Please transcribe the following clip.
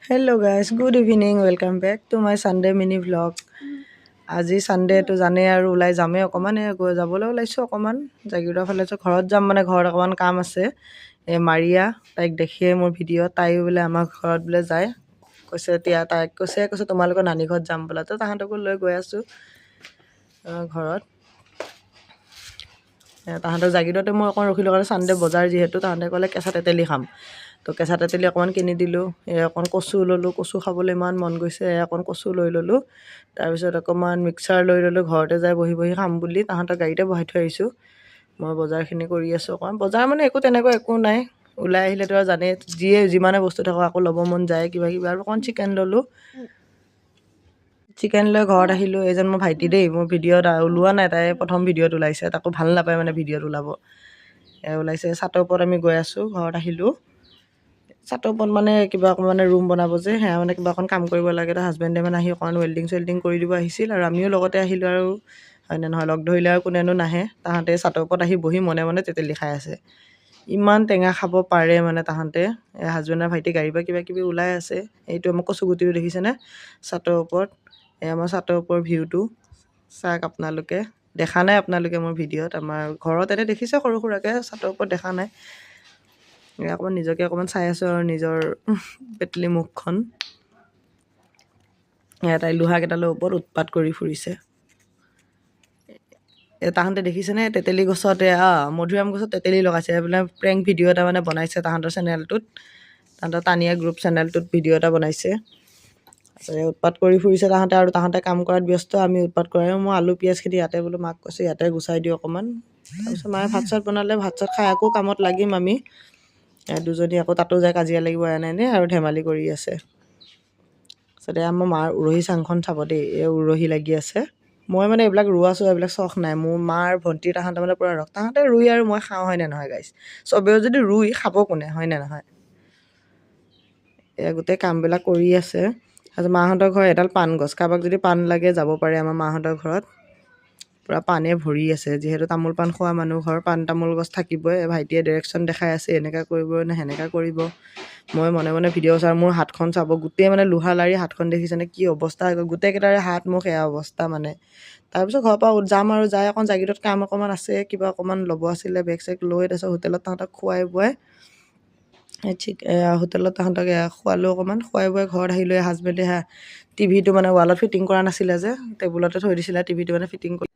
Hello guys, good evening. Welcome back to my Sunday mini vlog. আজি Sunday তো জানে আৰু ওলাই যামে অকমান গৈ যাবলৈ ওলাইছো অকমান জাগিৰৰ ফালে ঘৰত যাম মানে ঘৰত অকমান কাম আছে মাৰিয়া তাইক দেখিয়ে মোৰ ভিডিঅ' তাইও বোলে আমাৰ ঘৰত বোলে যায় কৈছে এতিয়া তাইক কৈছে তোমালোকৰ নানী ঘৰত যাম বোলা তো তাহাঁতকো লৈ গৈ আছো ঘৰত তাহাঁতৰ জাগিৰতে মই অকণ ৰখিলোঁ কাৰণে Sunday বজাৰ যিহেতু তাহাঁতে ক'লে কেঁচা তেতেলী খাম তো কেঁচা তেতেলী অকণমান কিনি দিলোঁ অকণ কচু ল'লোঁ কচু খাবলৈ ইমান মন গৈছে অকণ কচু লৈ ল'লোঁ তাৰপিছত অকণমান মিক্সাৰ লৈ ল'লোঁ ঘৰতে যাই বহি বহি খাম বুলি তাহাঁতৰ গাড়ীতে বহাই থৈ আহিছোঁ মই বজাৰখিনি কৰি আছোঁ অকণ বজাৰ মানে তেনেকুৱা একো নাই ওলাই আহিলেতো আৰু জানে যিমানে বস্তু থাকক আকৌ ল'ব মন যায় কিবা কিবা আৰু অকণ চিকেন ল'লোঁ চিকেন লৈ ঘৰত আহিলোঁ এইজন মোৰ ভাইটি দেই মোৰ ভিডিঅ'ত ওলোৱা নাই তাই প্ৰথম ভিডিঅ'ত ওলাইছে তাকো ভাল নাপায় মানে ভিডিঅ'ত ওলাব ওলাইছে ছাতৰ ওপৰত আমি গৈ আছোঁ ঘৰত আহিলোঁ ছাতৰ ওপৰত মানে কিবা অকণমান ৰুম বনাব যে সেয়া মানে কিবা অকণ কাম কৰিব লাগে তো হাজবেণ্ডে মানে আহি অকণমান ৱেল্ডিং কৰি দিব আহিছিল আৰু আমিও লগতে আহিলোঁ আৰু হয়নে নহয় লগ ধৰিলে আৰু কোনেনো নাহে তাহাঁতে ছাতৰ ওপৰত আহি বহি মনে মনে তেতেলী খাই আছে ইমান টেঙা খাব পাৰে মানে তাহাঁতে হাজবেণ্ডৰ ভাইটি গাড়ীৰ পৰা কিবা কিবি ওলাই আছে এইটো আমাৰ কচুগুটিও দেখিছেনে ছাতৰ ওপৰত আমাৰ ছাতৰ ওপৰৰ ভিউটো চাওক আপোনালোকে দেখা নাই আপোনালোকে মোৰ ভিডিঅ'ত আমাৰ ঘৰত এনে দেখিছে সৰু সুৰাকৈ ছাতৰ ওপৰত দেখা নাই অকণমান নিজকে অকণমান চাই আছোঁ আৰু নিজৰ পেটলি মুখখন তাই লোহাকেইটালৈ ওপৰত উৎপাত কৰি ফুৰিছে তাহাঁতে দেখিছেনে তেতেলী গছতে মধুৰিআম গছত তেতেলী লগাইছে মানে প্ৰেংক ভিডিঅ' এটা মানে বনাইছে তাহাঁতৰ চেনেলটোত তাহাঁতৰ তানিয়া গ্ৰুপ চেনেলটোত ভিডিঅ' এটা বনাইছে উৎপাত কৰি ফুৰিছে তাহাঁতে আৰু তাহাঁতে কাম কৰাত ব্যস্ত আমি উৎপাত কৰাই মই আলু পিঁয়াজখিনি ইয়াতে বোলো মাক কৈছোঁ ইয়াতে গুচাই দিওঁ অকণমান তাৰপিছত মায়ে ভাত চাত বনালে ভাত চাত খাই আকৌ কামত লাগিম আমি দুজনী আকৌ তাতো যায় কাজিয়া লাগিব এনে আৰু ধেমালি কৰি আছে তাৰপিছতে আমাৰ মাৰ উৰহি চাংখন চাব দেই এই উৰহি লাগি আছে মই মানে এইবিলাক ৰোৱা চোৱা এইবিলাক চখ নাই মোৰ মাৰ ভণ্টি তাহাঁতে মানে পূৰা ৰস তাহাঁতে ৰুই আৰু মই খাওঁ হয়নে নহয় গাইছ চবেও যদি ৰুই খাব কোনে হয়নে নহয় গোটেই কামবিলাক কৰি আছে তাৰপিছত মাহঁতৰ ঘৰ এডাল পাণ গছ কাৰোবাক যদি পাণ লাগে যাব পাৰে আমাৰ মাহঁতৰ ঘৰত পূৰা পাণে ভৰি আছে যিহেতু তামোল পাণ খোৱা মানুহ ঘৰ পাণ তামোল গছ থাকিবই ভাইটিয়ে ডাইৰেকশ্যন দেখাই আছে এনেকুৱা কৰিব নে সেনেকুৱা কৰিব মই মনে মনে ভিডিঅ' চাওঁ মোৰ হাতখন চাব গোটেই মানে লোহা লাৰি হাতখন দেখিছেনে কি অৱস্থা গোটেইকেইটাৰে হাত মুখ এয়া অৱস্থা মানে তাৰপিছত ঘৰৰ পৰা যাম আৰু যাই অকণ জাগিৰত কাম অকণমান আছে কিবা অকণমান ল'ব আছিলে বেগ চেগ লৈ তাৰপিছত হোটেলত তাহাঁতক খুৱাই বুৱাই হোটেলত তাহাঁতক খোৱালোঁ অকণমান খুৱাই বুৱাই ঘৰত আহিলোঁ হাজবেণ্ডে টিভিটো মানে ৱালত ফিটিং কৰা নাছিলে যে টেবুলতে থৈ দিছিলে টিভিটো মানে ফিটিং কৰি